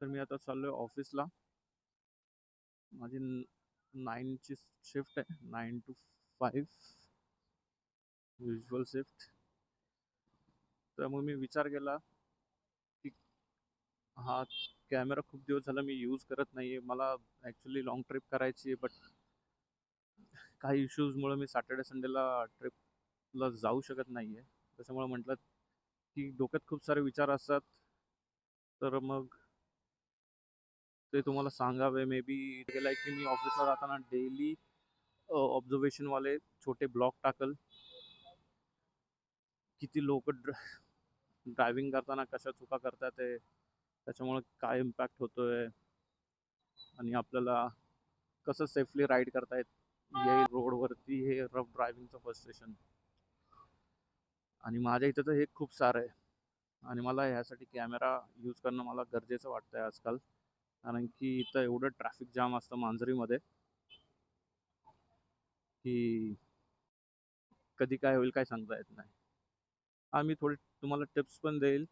तर मी आता चाललोय ऑफिसला. माझी 9ची शिफ्ट आहे, 9 to 5 युजल शिफ्ट. तर मग मी विचार केला की हा कॅमेरा खूप दिवस झाला मी यूज करत नाहीये. मला ॲक्च्युली लॉंग ट्रिप करायची आहे, बट काही इश्यूजमुळे मी सॅटर्डे संडेला ट्रिपला जाऊ शकत नाहीये. त्याच्यामुळे म्हटलं की डोक्यात खूप सारे विचार असतात, तर मग ते तुम्हाला सांगावे. मे बी गेलाय की मी ऑफिसला जाताना डेली ऑब्झर्वेशन वाले छोटे ब्लॉग टाकल. किती लोक ड्रायव्हिंग करताना कशा चुका करतात आहे, त्याच्यामुळे काय इम्पॅक्ट होतोय, आणि आपल्याला कसं सेफली राईड करता येईल रोडवरती, हे रफ ड्रायव्हिंगचं फ्रस्ट्रेशन. आणि माझ्या इथं तर हे खूप सारं आहे, आणि मला ह्यासाठी कॅमेरा यूज करणं मला गरजेचं वाटतंय आजकाल. कारण की इथं एवढं ट्रॅफिक जाम असतं मांजरीमध्ये की कधी काय होईल काय सांगता येत नाही. मी थोडी तुम्हाला टिप्स पण देईल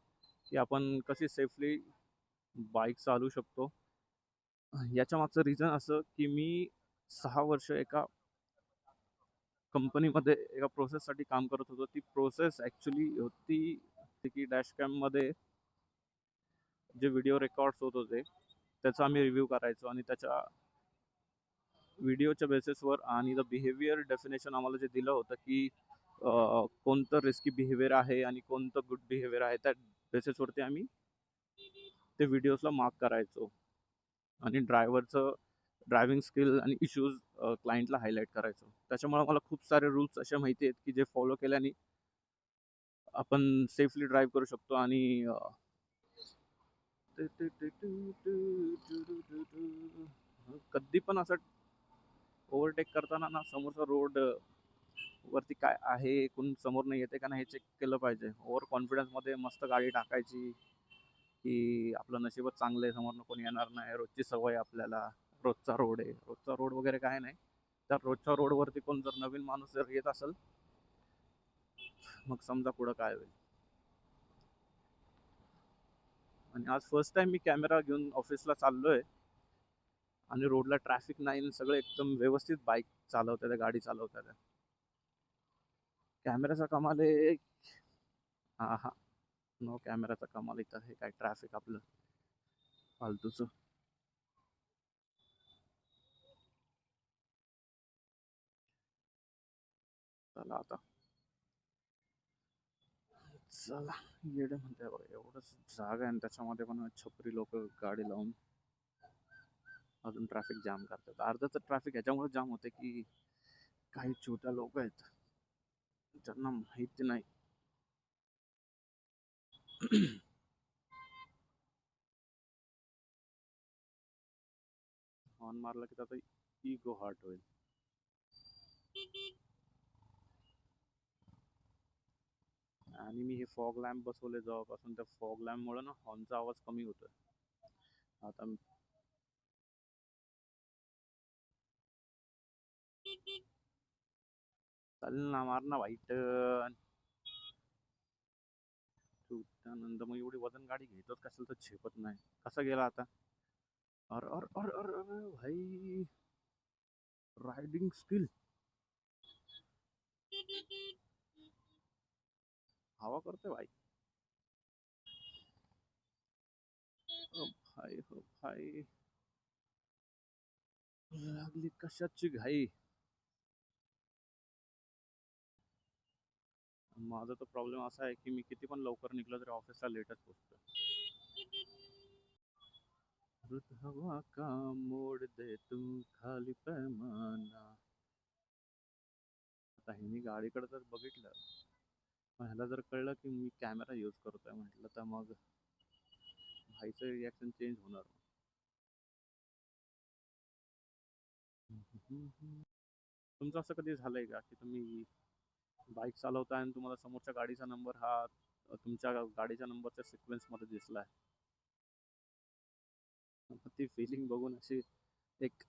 की आपण कशी सेफली बाईक चालवू शकतो. याच्या मागचं रिझन असं की मी 6 वर्ष एका कंपनीमध्ये एका प्रोसेससाठी काम करत होतो. ती प्रोसेस ॲक्च्युली होती की डॅशकॅममध्ये जे व्हिडिओ रेकॉर्ड्स होत होते त्याचा आम्ही रिव्ह्यू करायचो, आणि त्याच्या व्हिडिओच्या बेसिसवर आणि द बिहेवियर डेफिनेशन आम्हाला जे दिलं होतं की कोणतं रिस्की बिहेवियर आहे आणि कोणतं गुड बिहेवियर आहे, त्या बेसिसवरती आम्ही ते व्हिडिओजला मार्क करायचो. आणि ड्रायव्हिंग स्किल आणि इश्यूज क्लायंटला हायलाईट करायचो. त्याच्यामुळे मला खूप सारे रूल्स असे माहिती आहेत की जे फॉलो केल्याने आपण सेफली ड्राईव्ह करू शकतो. आणि कधी पण असं ओव्हरटेक करताना ना, समोरचा रोड वरती काय आहे, कोण समोर नाही येते का नाही, हे चेक केलं पाहिजे. ओव्हर कॉन्फिडन्समध्ये मस्त गाडी टाकायची की आपलं नशीबच चांगलं आहे, समोरनं कोणी येणार नाही, रोजची सवय आपल्याला, रोजचा रोड आहे. रोजचा रोड वगैरे काय नाही, त्या रोजच्या रोडवरती कोण जर नवीन माणूस जर येत असेल, मग समजा पुढं काय होईल. आणि आज फर्स्ट टाइम मी कॅमेरा घेऊन ऑफिसला चाललोय, आणि रोडला ट्रॅफिक नाही, सगळं एकदम व्यवस्थित बाईक चालवतात, गाडी चालवतात. कॅमेराचा कमाल आहे. हा हा, नो कॅमेराचा कमाल इथं हे काय ट्रॅफिक आपलं फालतूचं. चला आता, चला. येडे म्हणते बघा, एवढंच जागा आहे आणि त्याच्यामध्ये पण छपरी लोक गाडी लावून अजून ट्रॅफिक जाम करतात. अर्धा तर ट्रॅफिक ह्याच्यामुळे जाम होते की काही छोट्या लोक आहेत, ज्यांना माहिती नाही. हॉर्न मारला की त्याचा इगो हर्ट होईल. आणि मी हे फॉग लॅम्प बसवले जेव्हापासून, त्या फॉग लॅम्पमुळे ना हॉर्नचा आवाज कमी होतोय. आता चल ना, मार ना भाई टर्न. तू त्यानंतर मग एवढी वजन गाडी घेतोच कशाला, तर झेपत नाही. कसा गेला आता? अर भाई, रायडिंग स्किल हवा करते भाई. ओ भाई, हो भाई, लागली कशाची घाई. माझा तर प्रॉब्लेम असा आहे की मी किती पण लवकर निघलो तरी ऑफिसला लेटच पोहोचतो. रुत हवा का मोड दे तू खाली पैमाना. आता ह्यानी गाडीकडे जर बघितलं, मग ह्याला जर कळलं की मी कॅमेरा यूज करतोय म्हटलं, तर मग भाईचं रिॲक्शन चेंज होणार. तुमचं असं कधी झालंय का की तुम्ही बाईक चालवताय आणि तुम्हाला समोरच्या गाडीचा नंबर हा तुमच्या गाडीच्या नंबरच्या सिक्वेन्स मध्ये दिसलाय? ती फिलिंग बघून अशी एक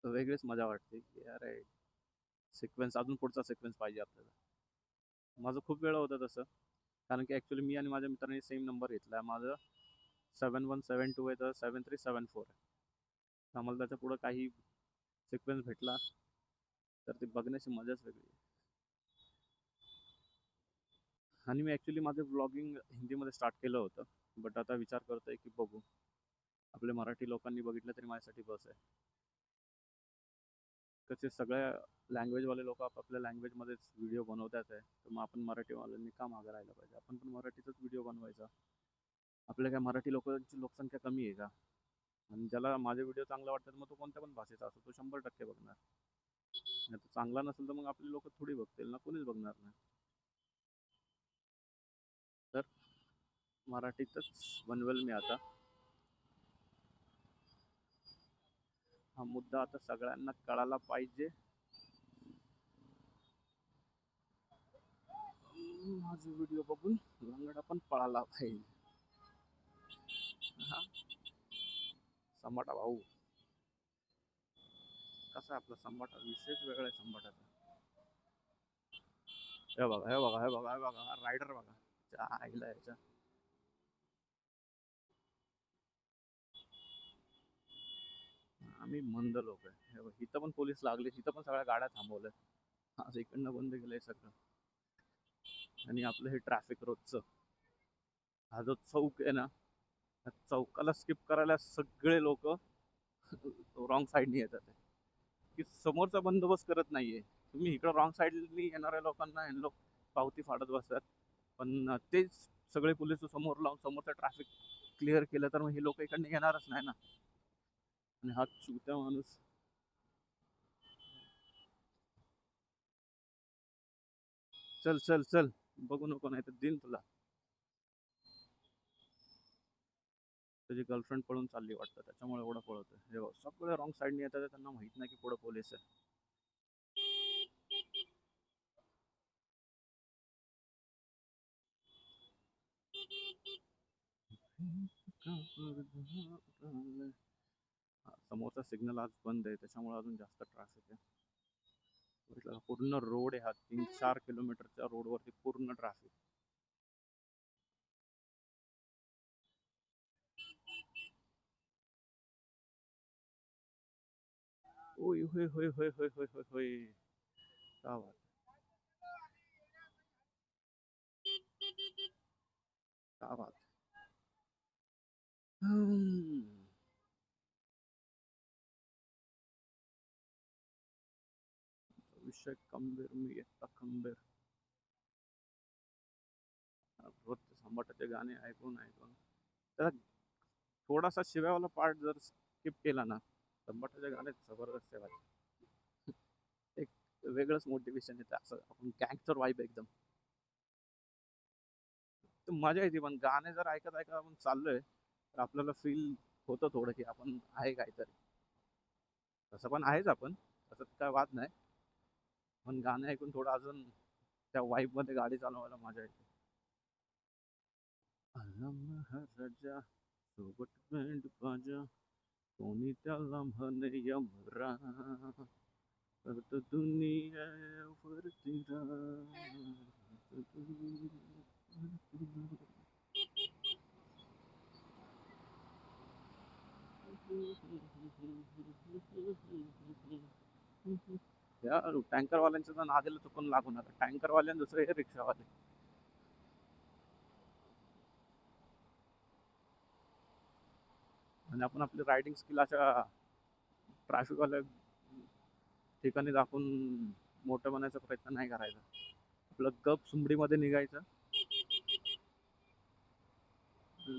वेगळीच मजा वाटते की अरे, सिक्वेन्स अजून पुढचा सिक्वेन्स पाहिजे आपल्याला. माझं खूप वेळा होतं तसं, कारण की ॲक्च्युली मी आणि माझ्या मित्रांनी सेम नंबर घेतला. माझं 7172 आहे तर 7374 आहे. आम्हाला त्याच्या पुढं काही सिक्वेन्स भेटला तर ते बघण्याची मजाच वेगळी आहे. आणि मी ॲक्च्युली माझं व्लॉगिंग हिंदीमध्ये स्टार्ट केलं होतं, बट आता विचार करतोय की बघू, आपल्या मराठी लोकांनी बघितलं तरी माझ्यासाठी बस आहे. कसे सगळ्या लँग्वेजवाले लोक आपापल्या लँग्वेजमध्येच व्हिडिओ बनवतात आहे, तर मग आपण मराठीवाल्यांनी का मागं राहायला पाहिजे? आपण पण मराठीतच व्हिडिओ बनवायचा. आपल्या काय मराठी लोकांची लोकसंख्या कमी आहे का? आणि ज्याला माझे व्हिडिओ चांगला वाटतात मग तो कोणत्या पण भाषेचा असो, तो 100% बघणार. नाही तर चांगला नसेल तर मग आपले लोक थोडी बघतील ना, कोणीच बघणार नाही. तर मराठीतच बनवेल मी आता. हा मुद्दा आता सगळ्यांना कळायला पाहिजे. माझे व्हिडिओ बघून लंगडा पण पळाला पाहिजे. हा संबाटा भाऊ कसा आहे आपला संबाटा, विशेष वेगळा आहे संबाटाचा. हे बघा हे बघा हे बघा हे बघा, रायडर बघा त्या आईला याच्या. आम्ही मंद लोक आहे. हे बघ, इथं पण पोलीस लागले, इथं पण सगळ्या गाड्या थांबवल्या. आज इकडनं बंद केलंय सगळं. आणि आपलं हे ट्रॅफिक रोजचं, हा जो चौक आहे ना, त्या चौकाला स्किप करायला सगळे लोक रॉंग साईडनी येतात आहे. की समोरचा बंदोबस्त करत नाहीये. तुम्ही इकडं रॉंग साईडनी येणाऱ्या लोकांना हे लोक पावती फाडत बसतात, पण तेच सगळे पोलीस समोर लावून समोरचं ट्रॅफिक क्लिअर केलं तर मग हे लोक इकडनं येणारच नाही ना. आणि हा चुत्या माणूस. चल चल चल, बघू नको नाही तर दिन तुला. त्याची गर्लफ्रेंड पळून चालली वाटतं, त्याच्यामुळे एवढं पळवतोय. हे बघ, सगळे रॉंग साईडने येतात, त्यांना माहित नाही की पुढे पोलीस आहे. समोरचा सिग्नल आज बंद आहे, त्याच्यामुळे अजून जास्त ट्रॅफिक आहे. पूर्ण रोड आहे हा, 3-4 किलोमीटरच्या रोडवरती पूर्ण ट्रॅफिक. ओय होय होय होय होय होय होय होय, क्या बात क्या बात. हम्म. विषय खंबीर, मी एकटा खंबीर. रोज संभाटाचे गाणे ऐकून ऐकून त्याला थोडासा शिव्यावाला पार्ट जर स्किप केला ना, संभाटाचे गाणे जबरदस्त आहे भाई. एक वेगळंच मोटिवेशन येतं, असं आपण गँगस्टर वाईब एकदम. तर मजा येते, पण गाणे जर ऐकत ऐकत आपण चाललोय तर आपल्याला फील होतं थोडं की आपण आहे काहीतरी. तसं पण आहेच आपण, तसं काय वाद नाही, पण गाणे ऐकून थोडं अजून त्या वाईब मध्ये गाडी चालवायला मजा येते. आला महाराजा सोबत बँड बाजा, कोणी त्याला म्हणे यमराज, करत दुनियावरती या टँकरवाल्यांच्या तर नादीला चुकून लागू नका. टँकरवाले आणि दुसरे हे रिक्षावाले. आणि आपण आपली रायडिंग स्किल अशा ट्रॅफिकवाल्या ठिकाणी दाखवून मोठं बनायचा प्रयत्न नाही करायचा. आपलं गप सुंबडीमध्ये निघायचं,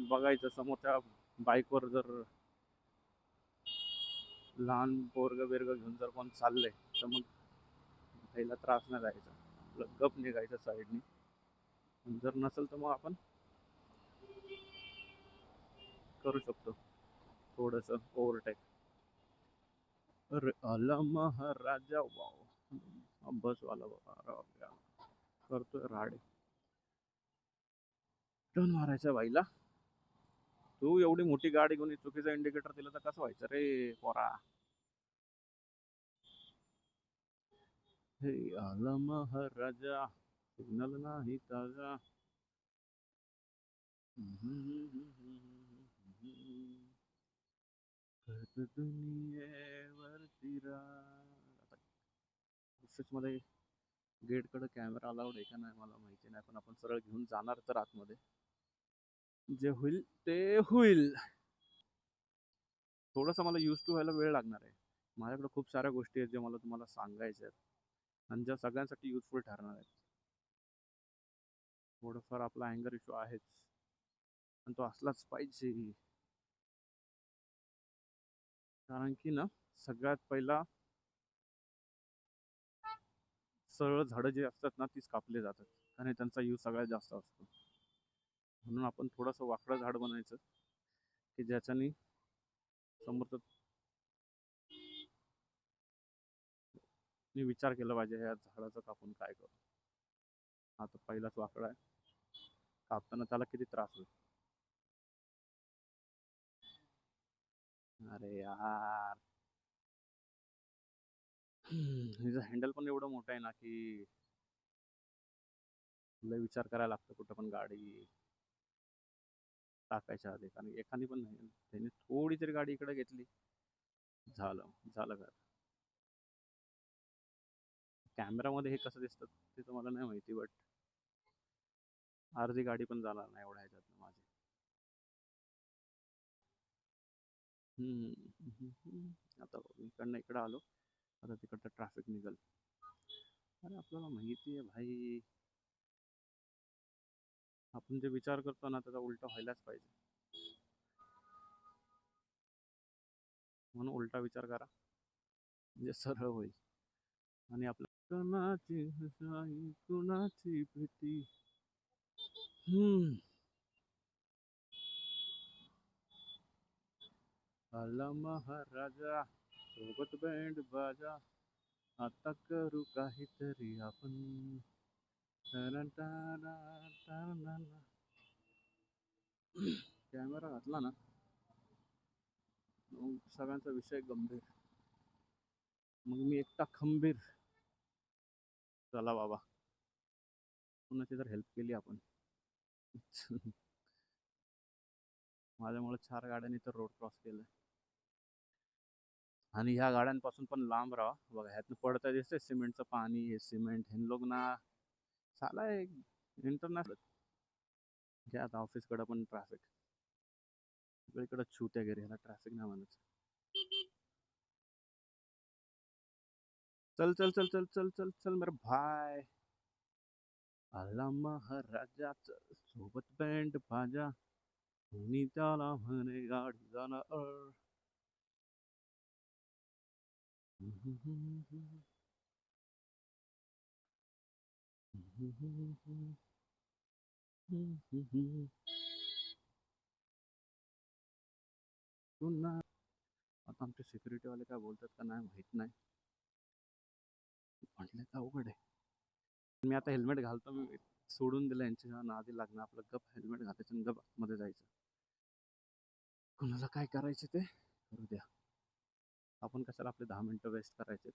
बघायचं समोरच्या बाईकवर जर लहान पोरग बिरग घेऊन जर कोण चाललंय तर मग पहिला त्रास नाही जायचा, आपलं गप निघायचं साईडनी. जर नसेल तर मग आपण करू शकतो थोडस ओव्हरटेक. अरे आला महाराजा, वाव बस वाला बाबा करतोय राडे. टर्न मारायचा बाईला. तू एवढी मोठी गाडी घेऊन चुकीचा इंडिकेटर दिलं तर कसं व्हायचं रे पोरा. हे आला महाराजा, सिग्नल नाही ताजा. दुनियेवरती मध्ये गेटकडे कॅमेरा अलाउड आहे का नाही मला माहिती नाही, पण आपण सरळ घेऊन जाणार तर आतमध्ये. जे होईल ते होईल. थोडंसं मला यूज टू व्हायला वेळ लागणार आहे. माझ्याकडे खूप साऱ्या गोष्टी आहेत ज्या मला तुम्हाला सांगायच्या आहेत आणि ज्या सगळ्यांसाठी युजफुल ठरणार आहेत. थोडंफार आपला अँगर इश्यू आहेच, पण तो असलाच पाहिजे. कारण की ना, सगळ्यात पहिला सरळ झाडं जे असतात ना तीच कापली जातात आणि त्यांचा यूज सगळ्यात जास्त असतो. म्हणून आपण थोडंसं वाकडं झाड बनायचं की ज्याच्यानी समोरचा मी विचार केला पाहिजे या झाडाचं कापून काय करू. हा तर पहिलाच वाकडा आहे, कापताना त्याला किती त्रास होईल. अरे यार, हिचं हँडल पण एवढं मोठं आहे ना की लय विचार करायला लागतं कुठं पण गाडी टाकायच्या आधी. कारण एखादी पण नाही, त्याने थोडी तरी गाडी इकडे घेतली, झालं झालं का. कॅमेरामध्ये हे कसं दिसतं ते तुम्हाला नाही माहिती, बट अर्धी गाडी पण जाणार नाही एवढ्या ह्याच्यात माझी. आता इकडनं इकडं आलो, आता तिकडचं ट्रॅफिक निघल. अरे आपल्याला माहिती आहे भाई, आपण जे विचार करतो ना त्याचा उलटा व्हायलाच पाहिजे. म्हणून उलटा विचार करा म्हणजे सरळ होईल. आणि आपल्या कुणाची हसाई कुणाची भीती. हम्म आला महाराजा सोबत बँड बाजा, आता करू काहीतरी आपण. कॅमेरा घातला ना मग सगळ्यांचा विषय गंभीर, मग मी एकटा खंबीर. चला बाबा, कुणाची तर हेल्प केली आपण. माझ्यामुळे 4 गाड्यांनी तर रोड क्रॉस केलं. आणि ह्या गाड्यांपासून पण लांब राहा. बघा ह्यातनं पडता दिसतंय सिमेंटचं पाणी, हे सिमेंट हे लोक ना साला इंटरनॅशनल. घ्या आता ऑफिसकडे पण ट्रॅफिक, सगळीकडे छूत्या गेले, ह्याला ट्रॅफिक नाही म्हणत. चल चल चल चल चल चल चल मेरे भाई, आला महाराजाच सोबत बँड बाजा, कोणी त्याला म्हणे गाडी जाणार. पुन्हा आता आमचे सिक्युरिटीवाले काय बोलतात का नाही माहित नाही, म्हटलं तर अवघड आहे. मी आता हेल्मेट घालतो, मी सोडून दिलं यांच्या नादी लागणं. आपलं गप हेल्मेट घालायचं आणि गप मध्ये जायचं. कुणाला काय करायचं ते करू द्या, आपण कशाला आपले 10 मिनिटं वेस्ट करायचे.